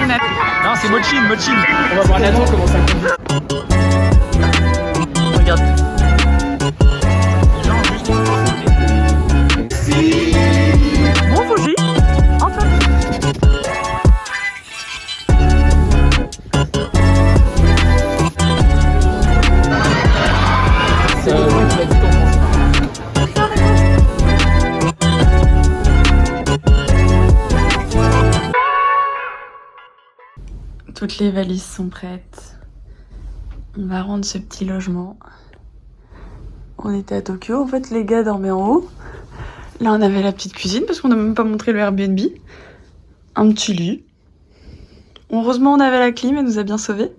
c'est Nathan. Non, c'est Mochin, Mochin. On va voir Nathan comment ça conduit. Regarde. Bon, Fouji. Enfin. C'est le point qui va vite en France. Toutes les valises sont prêtes. On va rendre ce petit logement. On était à Tokyo. En fait, les gars dormaient en haut. Là, on avait la petite cuisine parce qu'on n'a même pas montré le Airbnb. Un petit lit. Heureusement, on avait la clim, elle nous a bien sauvés.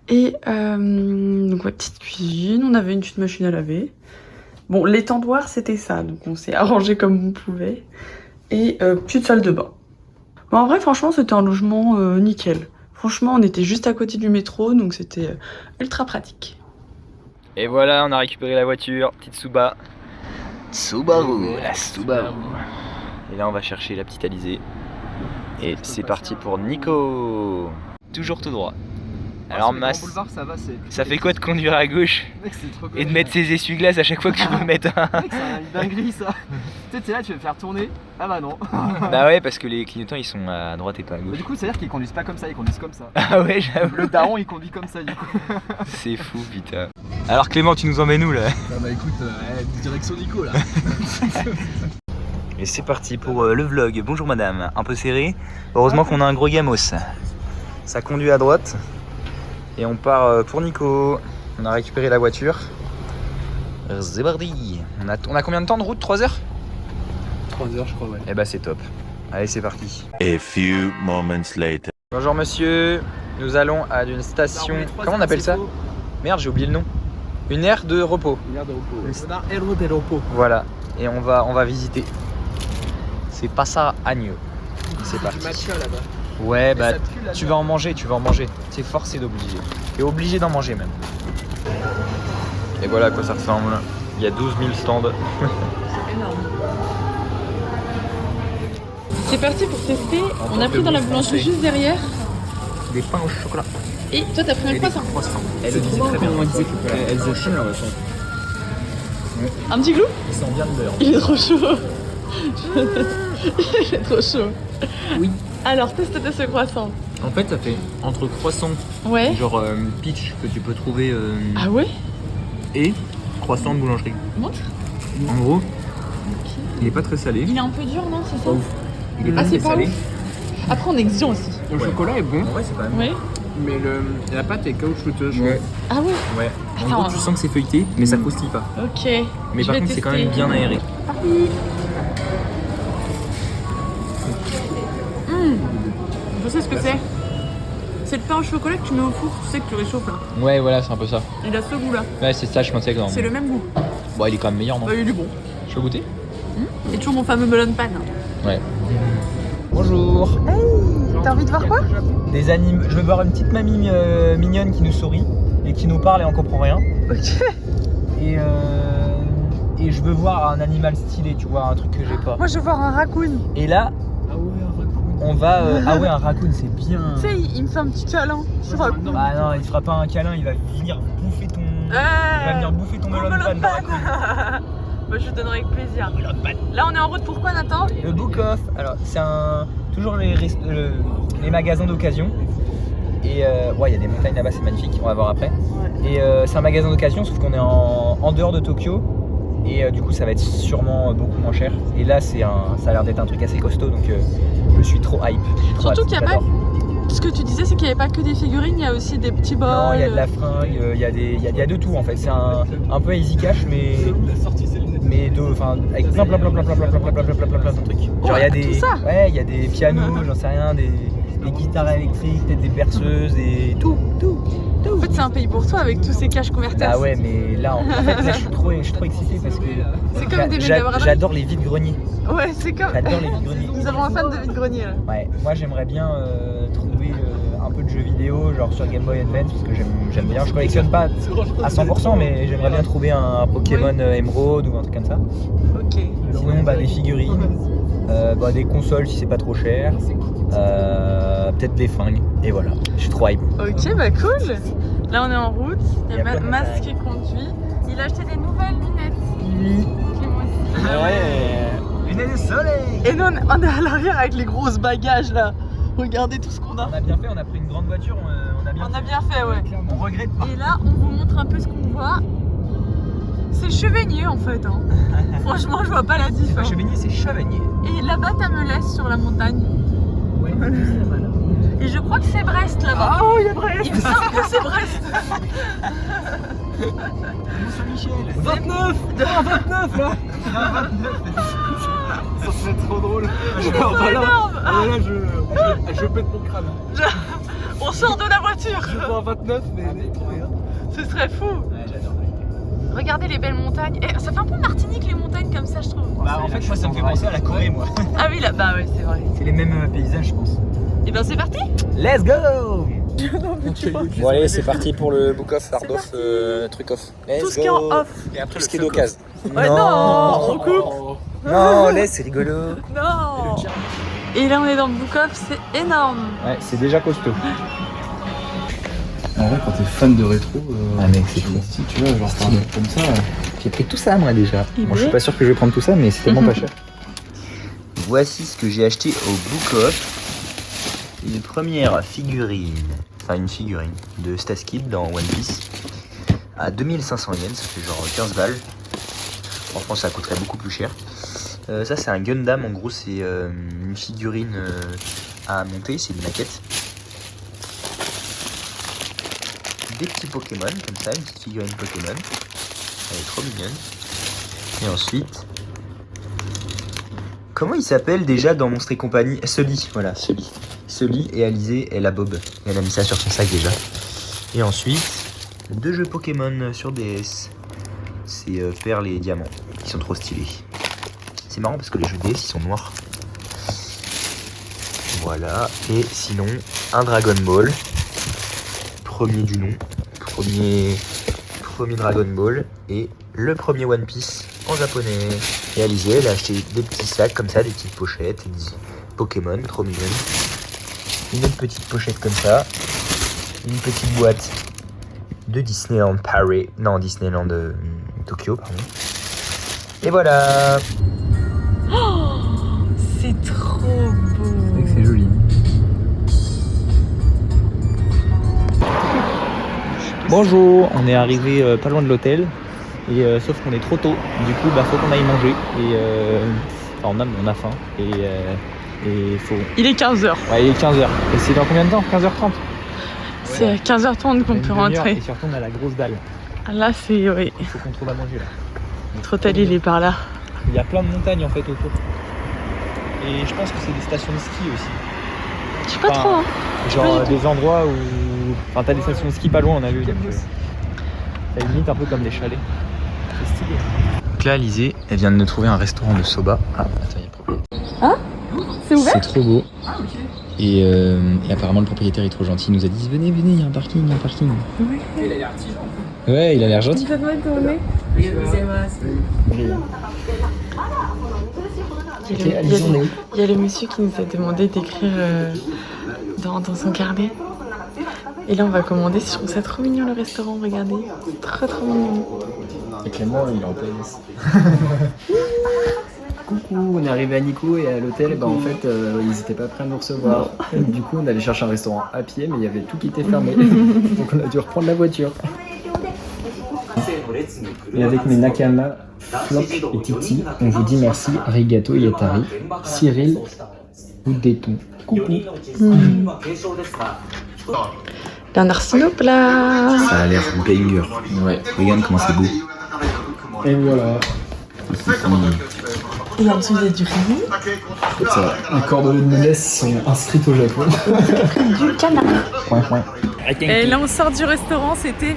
Et donc, ouais, petite cuisine. On avait une petite machine à laver. Bon, l'étendoir, c'était ça. Donc, on s'est arrangé comme on pouvait. Et petite salle de bain. Bon, en vrai, franchement, c'était un logement nickel. Franchement, on était juste à côté du métro, donc c'était ultra pratique. Et voilà, on a récupéré la voiture, petite Suba. Subaru, la Subaru. Et là, on va chercher la petite Alizée. Et c'est parti pour Nico. Toujours tout droit. Alors, boulevard, ça fait quoi de conduire à gauche mec, et de mettre ses essuie-glaces à chaque fois que tu veux mettre un... Mec, c'est une dinguerie ça. Tu sais, t'es là, tu veux faire tourner. Ah bah non. Bah ouais, parce que les clignotants ils sont à droite et pas à Mais gauche. du coup, c'est à dire qu'ils conduisent pas comme ça, ils conduisent comme ça. Ah ouais, j'avoue. Le daron, il conduit comme ça du coup. C'est fou, putain. Alors Clément, tu nous emmènes où là? Bah écoute, direction Nico là. Et c'est parti pour le vlog. Bonjour madame, un peu serré. Heureusement qu'on a un gros gamos. Ça conduit à droite. Et on part pour Nico. On a récupéré la voiture. C'est parti. On a combien de temps de route? 3 heures? 3 heures, je crois, ouais. Eh bah c'est top. Allez, c'est parti. A few moments later. Bonjour monsieur. Nous allons à une station. Comment on appelle ça? Merde, j'ai oublié le nom. Une aire de repos. Une aire de repos. Une aire de repos. Voilà. Et on va visiter. C'est pas ça agneau. C'est parti. Du matcha là-bas. Ouais, Mais bah ça pue, là, tu vas en manger, C'est forcé d'obliger. T'es obligé d'en manger même. Et voilà à quoi ça ressemble. Il y a 12 000 stands. C'est énorme. C'est parti pour tester. On a pris dans la boulangerie juste derrière. Des pains au chocolat. Et toi, t'as pris un croissant. Elle le disait très bien. On disait qu'elle faisait chier là, Un petit glou? Il sent bien le beurre. Il est trop chaud. Il est trop chaud. Oui. Alors, teste ce croissant. En fait, ça fait entre croissant, Ouais. genre peach que tu peux trouver, Ah ouais? et croissant de boulangerie. Montre. En gros, il est pas très salé. Il est un peu dur, non? C'est ça? Pas ouf. Il est pas Ah, très c'est pas salé. ouf. Après, on est exigeant aussi. Le chocolat est bon, En vrai, c'est pas mal. Ouais. mais la pâte est caoutchouteuse. Ouais. Ah ouais? Ouais. En Attends. gros, tu sens que c'est feuilleté, mais ça croustille pas. Ok. Mais Je par vais contre, c'est quand tester. même bien aéré. Je sais ce que c'est. C'est le pain au chocolat que tu mets au four, tu sais que tu réchauffes là. Ouais, voilà, c'est un peu ça. Il a ce goût là. Ouais, c'est ça, je pensais que dans... C'est le même goût. Bon, il est quand même meilleur, non? Bah, il est bon. Je peux goûter? Et toujours mon fameux melon pan. Ouais. Bonjour. T'as envie de voir quoi? Des animes. Je veux voir une petite mamie mignonne qui nous sourit et qui nous parle et on comprend rien. Ok. Et je veux voir un animal stylé, tu vois, un truc que j'ai pas. Moi je veux voir un raccoon. Et là, Ah ouais, un raccoon. on va... ah ouais, un raccoon, c'est bien. Tu sais, il me fait un petit câlin. Je vois. Ah non, il fera pas un câlin, il va venir bouffer ton... Il va venir bouffer ton melon pan, le raccoon. Bah, je te donnerai avec plaisir. Là, on est en route pour quoi, Nathan? Le Book Off, alors c'est toujours les magasins d'occasion. Et ouais, il y a des montagnes là-bas, c'est magnifique, on va voir après. Et c'est un magasin d'occasion, sauf qu'on est en dehors de Tokyo. Et du coup, ça va être sûrement beaucoup moins cher. Et là, ça a l'air d'être un truc assez costaud, donc je suis trop hype. Surtout qu'il y a pas. Ce que tu disais, c'est qu'il n'y avait pas que des figurines, il y a aussi des petits bols. Non, il y a de la fringue, il y a de tout en fait. C'est un peu easy cash, mais avec plein de trucs. Genre il y a des, tout ça. ouais, il y a des pianos, j'en sais rien, des guitares électriques, peut-être des berceuses, et tout. En fait, c'est un pays pour toi avec tous ces cash converters. Ah ouais, mais là, en fait, là, je suis trop excité parce que C'est comme des méga-braderies. j'adore les vides-greniers. Ouais, c'est comme. J'adore les vides-greniers. Nous avons un fan de vide-grenier là. Ouais, moi j'aimerais bien trouver un peu de jeux vidéo, genre sur Game Boy Advance, parce que j'aime bien. Je collectionne pas à 100%, mais j'aimerais bien trouver un Pokémon Emerald ou un truc comme ça. Ok. Sinon, bah, des figurines, des consoles si c'est pas trop cher, peut-être des fringues. Et voilà, je suis trop hype. Ok, bah cool. Là, on est en route. Il y a plein de Mas fringues. qui conduit. Il a acheté des nouvelles lunettes. Oui. Clément aussi. Ouais. Lunettes de soleil. Et nous, on est à l'arrière avec les grosses bagages là. Regardez tout ce qu'on a. On a bien fait, on a pris une grande voiture, on a bien On a bien fait, ouais. On regrette pas. Et là, on vous montre un peu ce qu'on voit. C'est Chevigné en fait. Hein. Franchement, je vois pas la C'est diff. pas hein. Chevigné, c'est Chavagné. Et là-bas, t'as Melès sur la montagne. Ouais, c'est mal. Et je crois que c'est Brest là-bas. Oh, il y a Brest. Il me semble que c'est Brest. Saint-Michel. 29. Il y a un 29 là. Il y a un 29. Ça serait trop drôle. C'est énorme. Là, je pète mon crâne. On sort de la voiture. Je vois un 29, mais trouvé. Hein. Ce serait fou. Ouais, j'adore. Regardez les belles montagnes. Et ça fait un peu Martinique les montagnes comme ça, je trouve. Bah en fait, moi ça me fait penser à la Corée, moi. Ah oui, là, bah ouais, c'est vrai. C'est les mêmes paysages, je pense. Et ben c'est parti. Let's go. Bon allez, c'est parti pour le book off, hard off, truc off. Let's Tout ce qui est en go. off. Et après tout ce qui est d'occasion. Ouais, non, on coupe. Non, laisse, c'est rigolo. Non. Et là, on est dans le book off, c'est énorme. Ouais, c'est déjà costaud. En vrai, quand t'es fan de rétro, Ah, mec, c'est fou. si tu vois, genre c'est un truc comme ça. J'ai pris tout ça moi déjà. Et Bon, je suis ouais. pas sûr que je vais prendre tout ça, mais c'est tellement pas cher. Voici ce que j'ai acheté au Book Off. Une première figurine, enfin une figurine de Staskid dans One Piece à 2500 yens, ça fait genre 15 balles. En France, ça coûterait beaucoup plus cher. Ça, c'est un Gundam, en gros, c'est une figurine à monter, c'est une maquette. Des petits Pokémon, comme ça, une petite figurine Pokémon. Elle est trop mignonne. Et ensuite, comment il s'appelle déjà dans Monstres et compagnie? Sully, voilà, Sully. Sully et Alizé et la Bob. Elle a mis ça sur son sac déjà. Et ensuite, 2 jeux Pokémon sur DS. C'est Perle et Diamant. Ils sont trop stylés. C'est marrant parce que les jeux DS ils sont noirs. Voilà. Et sinon, un Dragon Ball. Premier du nom. Premier Dragon Ball. Et le premier One Piece en japonais. Et Alizé, elle a acheté des petits sacs comme ça, des petites pochettes. Et des Pokémon, trop mignonnes. Une autre petite pochette comme ça. Une petite boîte de Disneyland Paris. Non, Disneyland Tokyo, pardon. Et voilà. C'est trop beau. C'est joli. Bonjour, on est arrivé pas loin de l'hôtel. Et sauf qu'on est trop tôt. Du coup, bah faut qu'on aille manger. Et enfin, on a faim. Et faut. Il est 15h. Ouais, il est 15h. Et c'est dans combien de temps? 15h30. C'est à 15h30 qu'on peut rentrer. Et surtout, on a la grosse dalle. Ah, là, c'est. Oui. Il faut qu'on trouve à manger là. Trotel, il est par là. Il y a plein de montagnes en fait autour. Et je pense que c'est des stations de ski aussi. Je sais pas Enfin, trop. Hein. Genre Pas du des endroits où. Enfin, t'as des stations de ski pas loin, on a vu. Donc, ça limite un peu comme des chalets. C'est stylé. Donc là, Alizé, elle vient de nous trouver un restaurant de soba. Ah, attends, il y a le propriétaire. C'est ouvert. C'est trop beau. Et apparemment, le propriétaire est trop gentil. Il nous a dit venez, il y a un parking, Il a l'air artisan. Ouais, il a l'air gentil. Il y a le monsieur qui nous a demandé d'écrire dans son carnet. Et là, on va commander. Je trouve ça trop mignon le restaurant. Regardez, trop mignon. Et Clément, il est en PLS. Coucou, on est arrivé à Nico et à l'hôtel, bah en fait ils étaient pas prêts à nous recevoir. Du coup on allait chercher un restaurant à pied mais il y avait tout qui était fermé. Donc on a dû reprendre la voiture. Et avec mes Nakama, Flop et Titi, on vous dit merci, Arigato Yatari, Cyril ou Déton. Coucou. Un arsenal plat. Ça a l'air banger. Ouais. Regarde comment c'est beau. Et voilà. Et en dessous, il y a du riz, Ça, les cordeliers de Ménès sont inscrits au Japon. du canard. Point, point. Et là, on sort du restaurant. C'était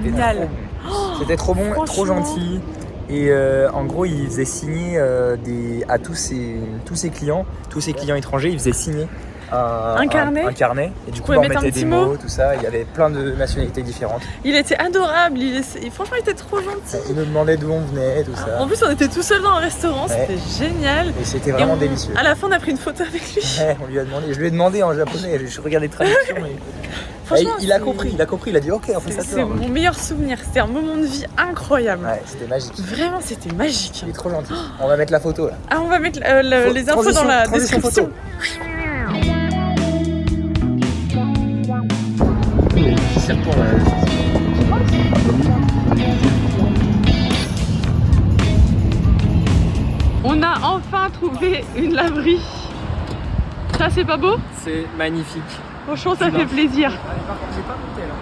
génial. C'était trop bon, trop franchement. gentil. Et en gros, il faisait signer à tous ses clients étrangers, il faisait signer Un carnet. Un carnet. Et du coup, pouvais on mettre un mettait petit des mot. mots, tout ça. Il y avait plein de nationalités différentes. Il était adorable, franchement il était trop gentil. Il nous demandait d'où on venait, tout ça. En plus on était tout seul dans le restaurant, Ouais. c'était génial. Et c'était vraiment Et délicieux. À la fin on a pris une photo avec lui. Ouais, on lui a demandé. Je lui ai demandé en japonais. Je regardais les traductions. Mais... Franchement, il a c'est- compris. Il a dit ok, on fait ça. C'est mon meilleur souvenir, c'était un moment de vie incroyable. Ouais, c'était magique. Vraiment c'était magique. Il est trop gentil. On va mettre la photo là. Ah on va mettre les infos Transition- dans la transition description. photo. On a enfin trouvé une laverie. Ça c'est pas beau? C'est magnifique. Franchement ça fait plaisir. Par contre, j'ai pas monté là.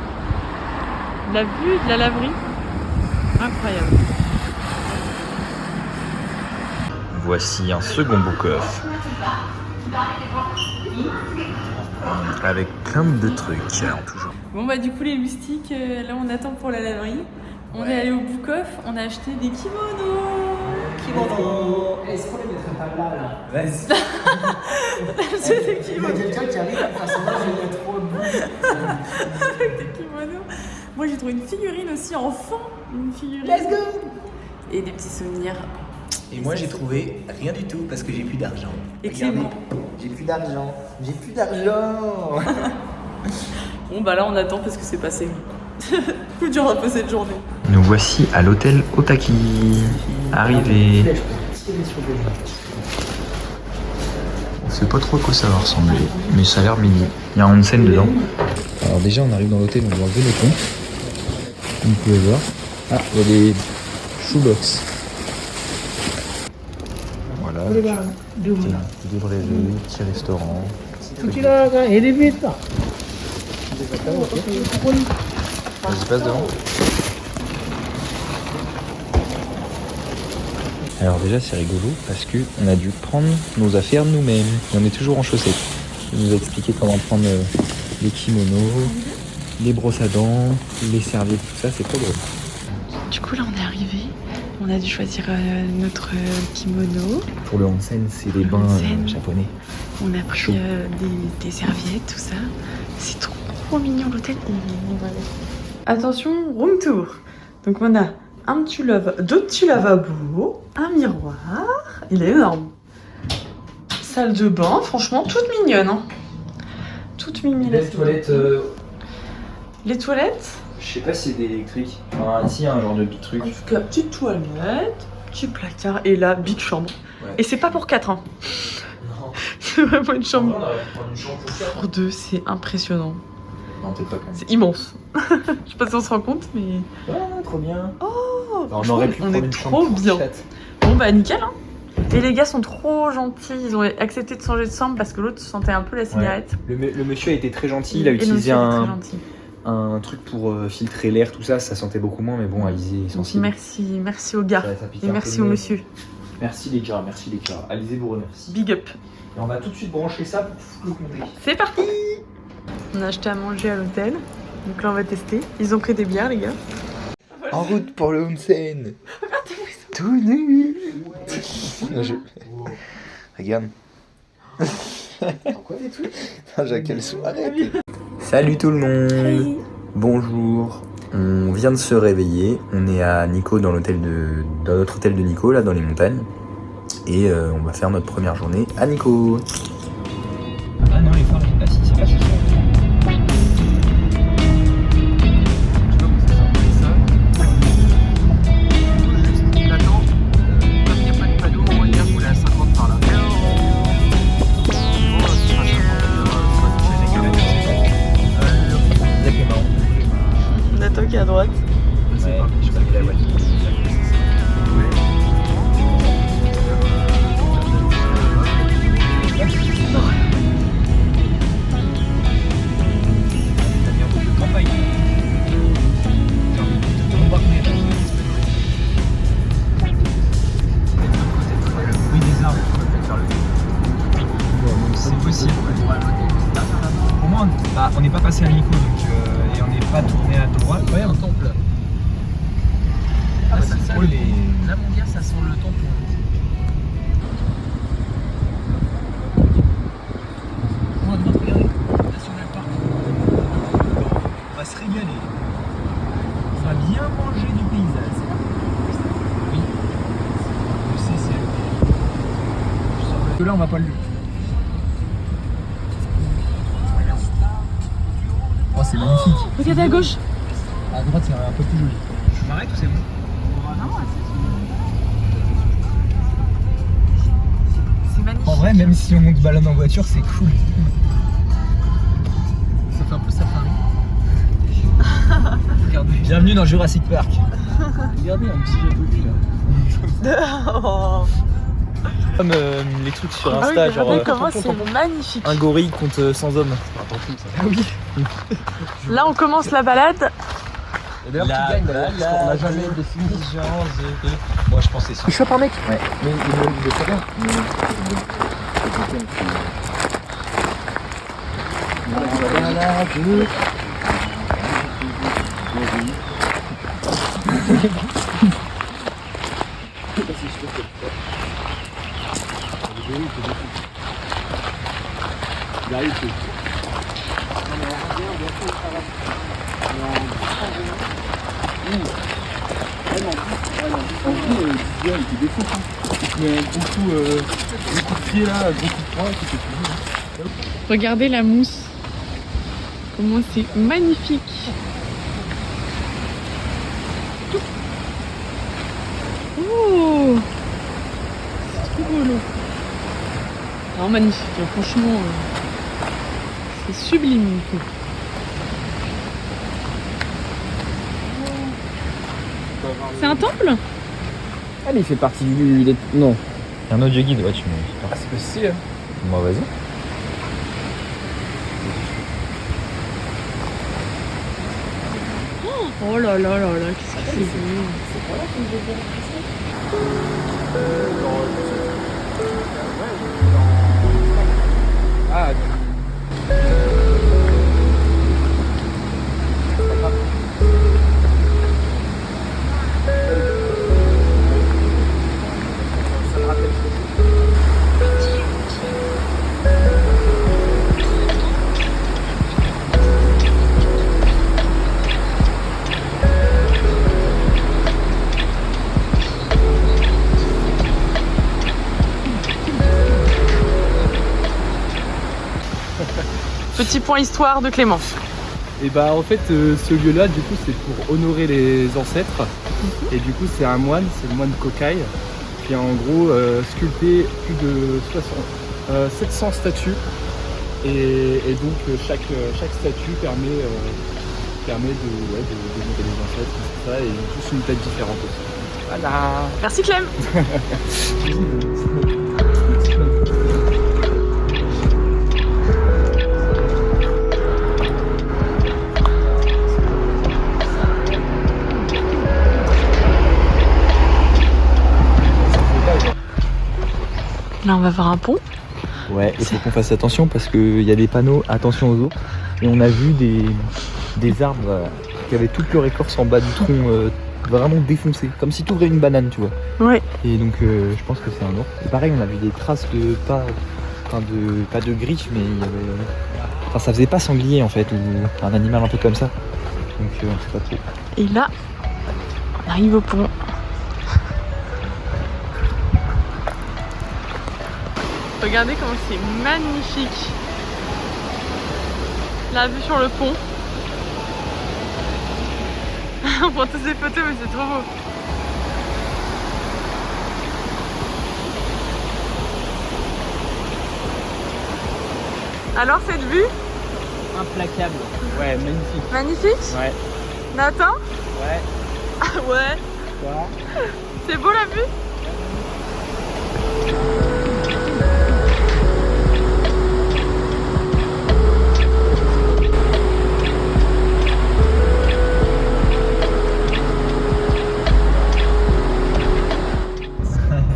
La vue de la laverie, incroyable. Voici un second book-off. Avec plein de trucs. Toujours. Bon bah du coup les loustiques, là on attend pour la laverie. On est allé au Book-Off, on a acheté des kimonos. Est-ce qu'on les mettrait pas là Vas-y. C'est des Il y a kimonos. quelqu'un qui arrive à faire ça, moi je vais mettre trop Des kimonos. Moi j'ai trouvé une figurine aussi enfant. Une figurine. Let's go. Et des petits souvenirs. Et moi j'ai trouvé rien du tout parce que j'ai plus d'argent. Et Regardez, Clément. j'ai plus d'argent. J'ai plus d'argent. Bon bah là on attend parce que c'est passé. Coup dur un peu cette journée. Nous voici à l'hôtel Otaki. Arrivé. On sait pas trop à quoi ça va ressembler, mais ça a l'air mini. Il y a un onsen dedans. Alors déjà on arrive dans l'hôtel, on doit enlever nos comptes. Comme vous pouvez voir. Ah, il y a des shoebox. Voilà. Petit librairie, petit restaurant. Vas-y, passe devant. Alors déjà c'est rigolo parce que on a dû prendre nos affaires nous-mêmes. Et on est toujours en chaussettes. Il nous a expliqué comment prendre les kimonos, les brosses à dents, les serviettes, tout ça, c'est trop drôle. Du coup là on est arrivé. On a dû choisir notre kimono. Pour le onsen, c'est des bains Onsen. japonais. On a pris Chaud. des serviettes, tout ça. C'est trop mignon l'hôtel. On va aller. Attention, room tour. Donc on a un petit deux petits lavabos, un miroir. Il est énorme. Salle de bain, franchement toute mignonne. Hein. Toute mignonne. Les toilettes, Les toilettes. je sais pas si c'est électrique. Enfin, si, un genre de petit truc. En tout cas, petite toilette, petit placard et là, big chambre. Ouais. Et c'est pas pour 4 hein. Non. C'est vraiment une chambre. On aurait pu prendre une chambre pour ça. Pour 2, c'est impressionnant. Non, peut-être pas quand même. C'est immense. Je sais pas si on se rend compte, mais. Ah, trop bien. Oh, on aurait pu on prendre est une trop chambre pour bien. 4. Bon bah nickel hein. Et les gars sont trop gentils, ils ont accepté de changer de chambre parce que l'autre sentait un peu la cigarette. Le monsieur a été très gentil, il a Et utilisé monsieur était très gentil. un truc pour filtrer l'air, tout ça, ça sentait beaucoup moins, mais bon, Alizé est Donc, sensible. merci au gars. Ça pique Et un merci peu au le nez. monsieur. Merci les gars, merci les gars. Alizé vous remercie. Big up. Et on va tout de suite brancher ça pour foutre le compter. C'est parti. On a acheté à manger à l'hôtel. Donc là on va tester. Ils ont pris des bières les gars. En route pour le onsen. Tout nu. Non, Regarde. Pourquoi des trucs Quelle soirée. Salut tout le monde. Bonjour. On vient de se réveiller. On est à Nikko dans notre hôtel de Nikko là dans les montagnes. Et on va faire notre première journée à Nikko. Ah non, les phares, ah si, c'est pas ça. On attend qui est à droite. Ouais, je sais pas la voiture. Oui, des arbres, on va peut-être faire le c'est possible. Au moins, on n'est pas passé à Nikko et on n'est pas tourné à droite. Ouais, un temple. Ah, c'est ça, les... Là, mon gars, ça sent le temple. signaler. Ça vient manger du paysage. Oui. Je sais, c'est. Là, on va pas le lever. Oh, c'est magnifique. Regarde à gauche. À droite, c'est un peu plus joli. Je m'arrête ou c'est bon? C'est magnifique. En vrai, même si on monte balade en voiture, c'est cool. Ça fait un peu safari. Regardez. Bienvenue dans Jurassic Park. Regardez un petit jacuzzi là. Comme les trucs sur Ah oui, Insta, genre regardez comment c'est magnifique. un gorille contre 100 hommes. Ah oui. Là, on commence la balade. Et d'ailleurs, tu gagnes d'ailleurs, parce qu'on n'a jamais défini. Moi, je pensais ça. Tu chopes un mec. Ouais. Mais il le fait bien. Regardez la mousse. Comment c'est magnifique. Oh, c'est trop beau l'eau. Alors magnifique, hein, franchement, c'est sublime. Quoi. C'est un temple? Ah, mais il fait partie du. Non. Il y a un audio guide, ouais, tu me. Ah, c'est possible. Moi, vas-y. Oh là là là là, qu'est-ce que c'est beau. Ah, Petit point histoire de Clément. Et bah en fait ce lieu là du coup c'est pour honorer les ancêtres et du coup c'est un moine, c'est le moine Kokai qui a en gros sculpté plus de 700 statues et donc chaque statue permet de honorer les ancêtres tout ça, et tous une tête différente aussi. Voilà. Merci Clem. Là on va voir un pont. Ouais, il faut qu'on fasse attention parce qu'il y a des panneaux attention aux eaux. Et on a vu des arbres qui avaient toute leur écorce en bas du tronc vraiment défoncée. Comme si tu ouvrais une banane, tu vois. Ouais. Et donc je pense que c'est un ours. Et pareil, on a vu des traces de pas de griffes, mais il y avait. Enfin, ça faisait pas sanglier en fait, ou un animal un peu comme ça. Donc on sait pas trop. Et là, on arrive au pont. Regardez comment c'est magnifique. La vue sur le pont. On prend tous des photos mais c'est trop beau. Alors cette vue? Implacable. Ouais, magnifique. Magnifique? Ouais. Nathan? Ouais. Ah ouais. Quoi? C'est beau la vue?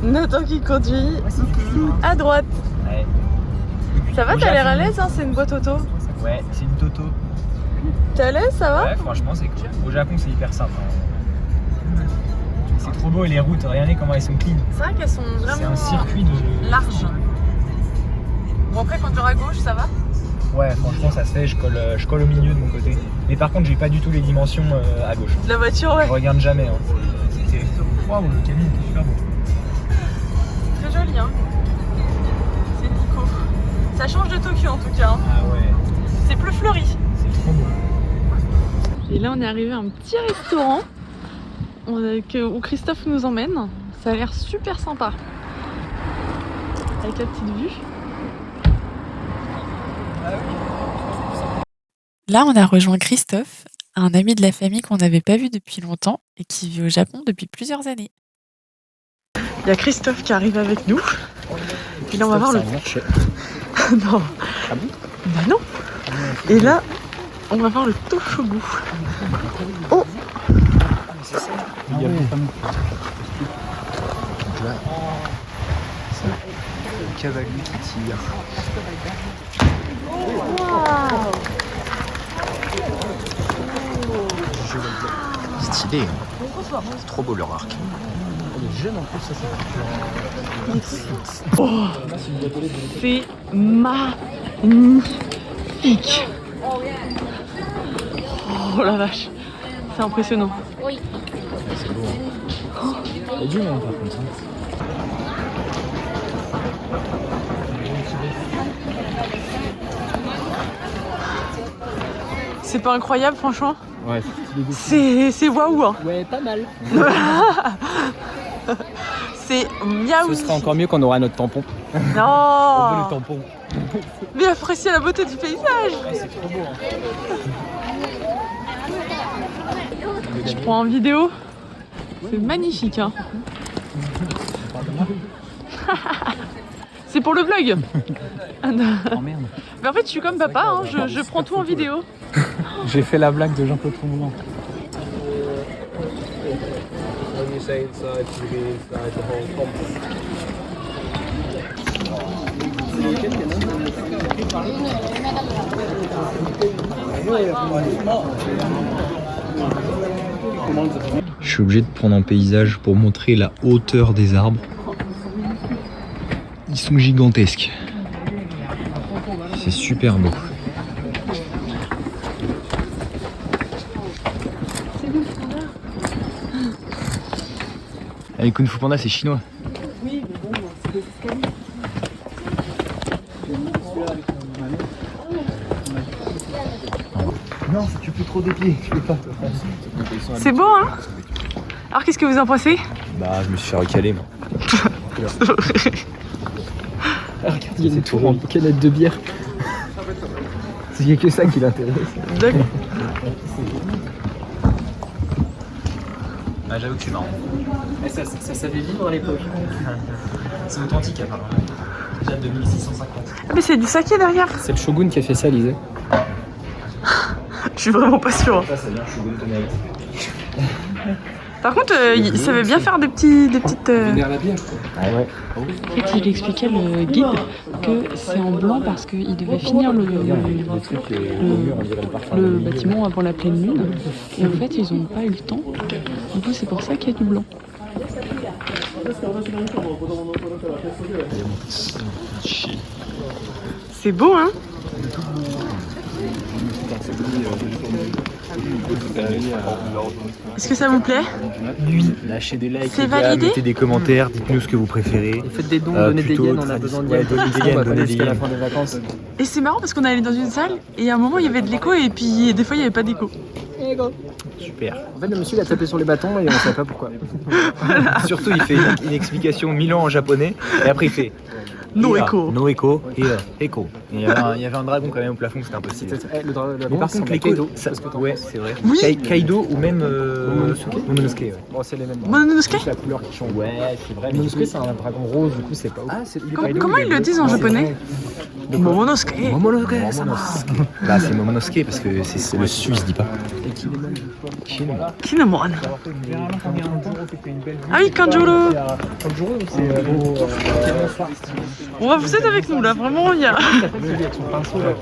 Nathan qui conduit à droite. Ouais. Ça va, Au t'as l'air à Japon. l'aise, hein, c'est une boîte auto. Ouais, c'est une Toto. T'es à l'aise, ça va? Ouais, franchement, c'est cool. Au Japon, c'est hyper simple. Hein. C'est trop beau et les routes, regardez comment elles sont clean. C'est vrai qu'elles sont C'est vraiment un circuit de. larges. Bon après quand tu es à gauche, ça va? Ouais, franchement, ça se fait. Je colle au milieu de mon côté. Mais par contre, j'ai pas du tout les dimensions à gauche. La voiture, ouais. Je regarde jamais. Hein. C'est terrible. Waouh, le cabine est super beau. Très joli, hein. C'est Nico. Ça change de Tokyo en tout cas. Hein. Ah ouais, C'est plus fleuri. c'est trop beau. Et là, on est arrivé à un petit restaurant où Christophe nous emmène. Ça a l'air super sympa. Avec la petite vue. Là, on a rejoint Christophe, un ami de la famille qu'on n'avait pas vu depuis longtemps et qui vit au Japon depuis plusieurs années. Il y a Christophe qui arrive avec nous. Et là, on va voir le... Non. Ah bon? Bah non. Et là, on va voir le Toshogu. Oh. C'est ça. Il y a Donc là, c'est le cavalier qui tire. Stylé. C'est trop beau leur arc. Il est jeune en plus, ça c'est Oh. C'est magnifique. Oh la vache. C'est impressionnant. c'est beau. Il y a du monde par contre. C'est pas incroyable franchement. Ouais, c'est C'est waouh. Hein. ouais, pas mal. C'est miaou. Ce sera encore mieux quand on aura notre tampon. On veut Non. le tampon. Mais appréciez la beauté du paysage. C'est trop beau. Je prends en vidéo. C'est magnifique. Hein. C'est pour le vlog. Oh merde. Mais en fait, je suis comme papa. Hein. Je prends tout en vidéo. J'ai fait la blague de Jean-Claude Tremblay. Je suis obligé de prendre un paysage pour montrer la hauteur des arbres. Ils sont gigantesques. C'est super beau. Les Kung Fu Panda, c'est chinois. Oui, mais bon, c'est des escaliers. Non, tu peux trop des pieds, je peux pas. C'est beau, hein? Alors, qu'est-ce que vous en pensez? Bah, je me suis fait recaler, moi. Regarde, il y a des tours en canette de bière. Il n'y a que ça qui l'intéresse. D'accord. Bah, j'avoue que c'est marrant. Ça savait vivre à l'époque. C'est authentique, apparemment. Déjà 2650. Ah, mais c'est du saké derrière. C'est le shogun qui a fait ça, Lisée. Je suis vraiment pas sûre. Ça vient Shogun Tonight. Par contre, il savait bien faire des petites. Vénère la bière, quoi. Ah ouais. En fait, il expliquait le guide que c'est en blanc parce qu'il devait finir le bâtiment avant la pleine lune. Et en fait, ils n'ont pas eu le temps. Du coup, c'est pour ça qu'il y a du blanc. C'est beau, hein? Est-ce que ça vous plaît? Oui, lâchez des likes, C'est les gars, validé. mettez des commentaires, dites-nous ce que vous préférez. Faites des dons, donnez des plutôt yens, on a besoin de ouais, yens. donnez des On yens, va donnez connaître des jusqu'à la yens. fin des vacances. Et c'est marrant parce qu'on est allé dans une salle et à un moment il y avait de l'écho et puis des fois il n'y avait pas d'écho. Super. En fait, le monsieur il a tapé sur les bâtons et on ne savait pas pourquoi. Surtout, il fait une explication 1000 ans en japonais et après il fait No Ira, écho. No echo et echo. Et il y avait un dragon quand même au plafond, c'était impossible. Le Mais dragon, par c'est contre, un l'écho, Kaido. ça, Parce que t'en ouais, penses. c'est vrai. Oui. Kaido ou même Momonosuke. Ouais. Bon, c'est les mêmes. Mononosuke? Juste la couleur qui change. Ouais, c'est vrai. Momonosuke, c'est un dragon rose, du coup, c'est pas ouf. Ah, c'est Comment ils le disent en japonais? Momonosuke. Momonosuke. Bah, c'est Momonosuke parce que c'est le su, il se dit pas. Kinemon. Ah oui, Kanjuro. Kanjuro, c'est Bon, vous êtes avec nous là, vraiment il y a. avec son pinceau là.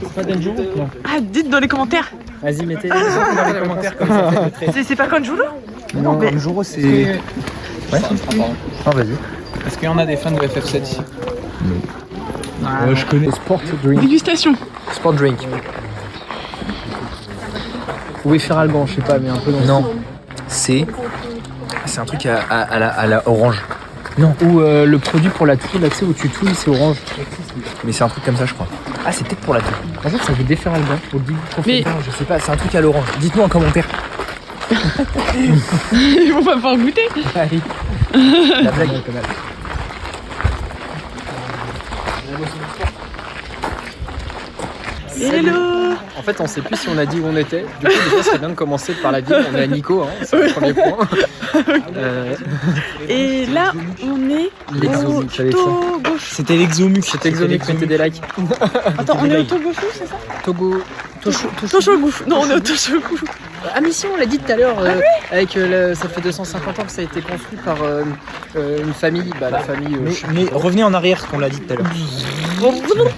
C'est pas Denjuro? Non. Ah, dites dans les commentaires. Vas-y, mettez dans les commentaires comme ça. Faites le trait. C'est pas Kanjuro? Non, mais- Kanjuro, c'est. Ouais. Non, vas-y. Est-ce qu'il y en a des fans de FF7 ici? Je connais. Sport drink. Dégustation. Sport drink. Ou Feralgan, je sais pas, mais un peu dans Non. C'est un truc à la orange. Non. Ou le produit pour la touille, là, tu sais, où tu touilles, c'est orange. Mais c'est un truc comme ça, je crois. Ah, c'est peut-être pour la touille. En fait, ça veut des Feralgan. Faut le dire. Mais Je sais pas, c'est un truc à l'orange. Dites-nous en commentaire. ils vont pas pouvoir goûter. Allez. La blague est pas mal. Hello. En fait, on sait plus si on a dit où on était. Du coup, déjà, c'est bien de commencer par la ville. On est à Nico, hein, c'est le premier point. Et là, on est au Togo. C'était l'exomux. C'était Exomic, mettez des likes. Attends, on est au Togofu, c'est ça? Togo. Toshogu. Non, on est au Toshogu. Ah mais si, on l'a dit tout à l'heure, avec ça fait 250 ans que ça a été construit par une famille, la famille... Mais revenez en arrière, qu'on l'a dit tout à l'heure.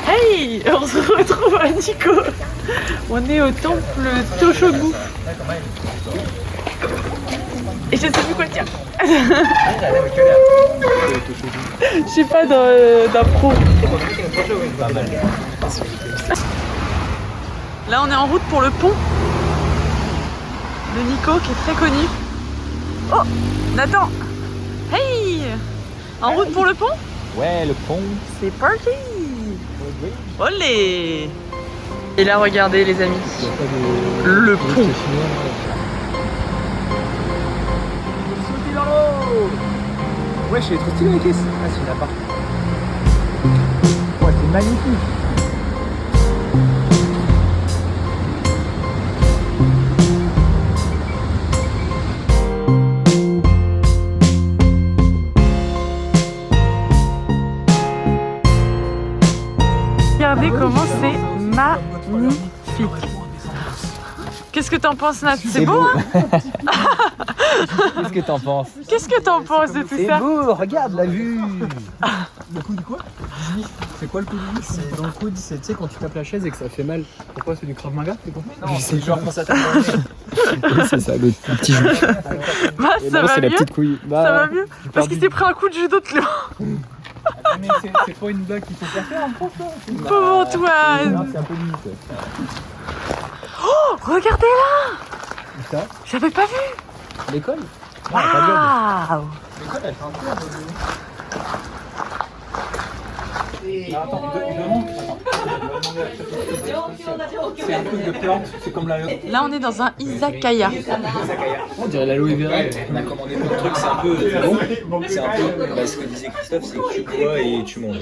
Hey, on se retrouve à Nico. On est au temple Toshogu. Et je sais plus quoi dire. Je sais pas d'un pro. Là, on est en route pour le pont de Nico qui est très connu. Oh, Nathan. Hey, en route pour le pont? Ouais, le pont. C'est parti. Olé. Et là, regardez les amis, le pont. Ouais, je l'ai trop stylé la caisse. Ah, c'est une appart. Ouais, c'est magnifique. Regardez comment c'est magnifique. Qu'est-ce que t'en penses, Nat? C'est beau, hein? Qu'est-ce que t'en penses? Qu'est-ce que t'en penses de tout C'est ça? beau, regarde la vue. Le coude quoi? C'est quoi le coude? C'est dans le coude, c'est tu sais quand tu tapes la chaise et que ça fait mal. Pourquoi c'est du Krav Maga? C'est quoi? Non, c'est genre quand ça tape. Oui, c'est ça, le petit jus. Bah, Et ça là, va c'est mieux. la petite couille. Bah, Ça va mieux. j'ai Parce perdu. qu'il s'est pris un coup de judo de l'eau. Mais c'est pas une blague qu'il faut pas faire en France, là. Pauvre Antoine. C'est un peu limite. Oh, regardez là. Ça J'avais pas vu. L'école? Waouh. Attends, il demande. C'est un truc de plante, c'est comme la. Là, on est dans un izakaya. On dirait l'aloe vera. On a commandé plein de trucs, c'est un peu bon. C'est un peu ce que disait Christophe, c'est que tu bois et tu manges.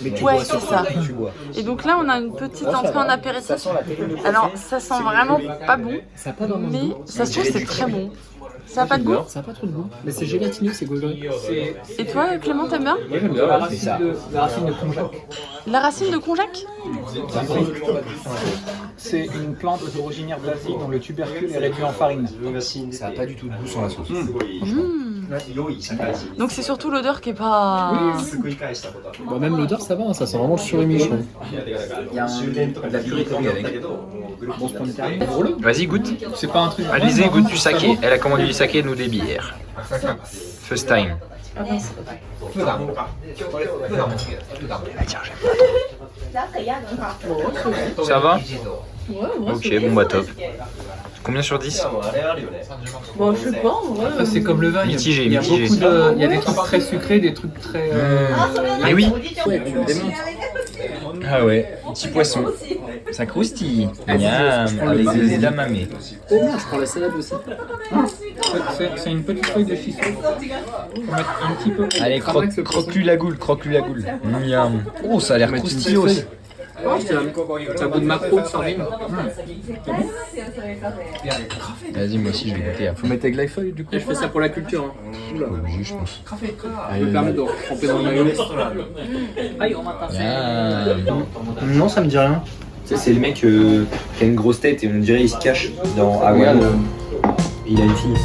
Mais tu Ouais, bois c'est surtout, ça. tu bois. Et donc là, on a une petite entrée en apéritif. Ça sent la télé. Alors, ça sent vraiment pas bon, Ça a pas vraiment de mais goût. ça se trouve c'est très bon. Ça a pas de goût? Ça a pas trop de goût. Mais c'est gélatineux, c'est coloré. Et toi, Clément, t'aimes bien? La racine de konjac. La racine de konjac? C'est une plante originaire d'Asie dont le tubercule est réduit en farine. Ça n'a pas du tout de goût sans la sauce. Donc c'est surtout l'odeur qui est pas... Bah, même l'odeur, ça va, hein, ça sent vraiment le surimi, je trouve. Il y a de la purée de riz avec. Bon, se prendre une carrière. Roule. Vas-y, goûte. C'est pas un truc. Alizé goûte du saké. Elle a commandé du saké, nous des bières. First time. Ah tiens, j'aime. Ça va? Ok, bon bah top. Combien sur 10? Bon, je sais pas, Ça, c'est comme le vin. Mitigé, Il y a mitigé. beaucoup de. Il y a des trucs très sucrés, des trucs très. Mais oui. Ah ouais, petit poisson. Ça croustille. Miam, avec des edamame. Oh non, je prends la salade aussi. C'est une petite feuille de chisson. Faut mettre un petit peu. Allez, croque-lui la goule, croque-lui la goule. Miam. Oh, ça a l'air croustillant aussi. Ça goûte macro de sardine. Vas-y, moi aussi je vais goûter. Faut mettre avec la feuille du coup. Et je fais ça pour la culture. Hein. Oui, je pense. Ça me permet de tremper dans le maillot. Miam. Non, ça me dit rien. C'est le mec qui a une grosse tête et on dirait il se cache dans Hawaii. Il a une fille.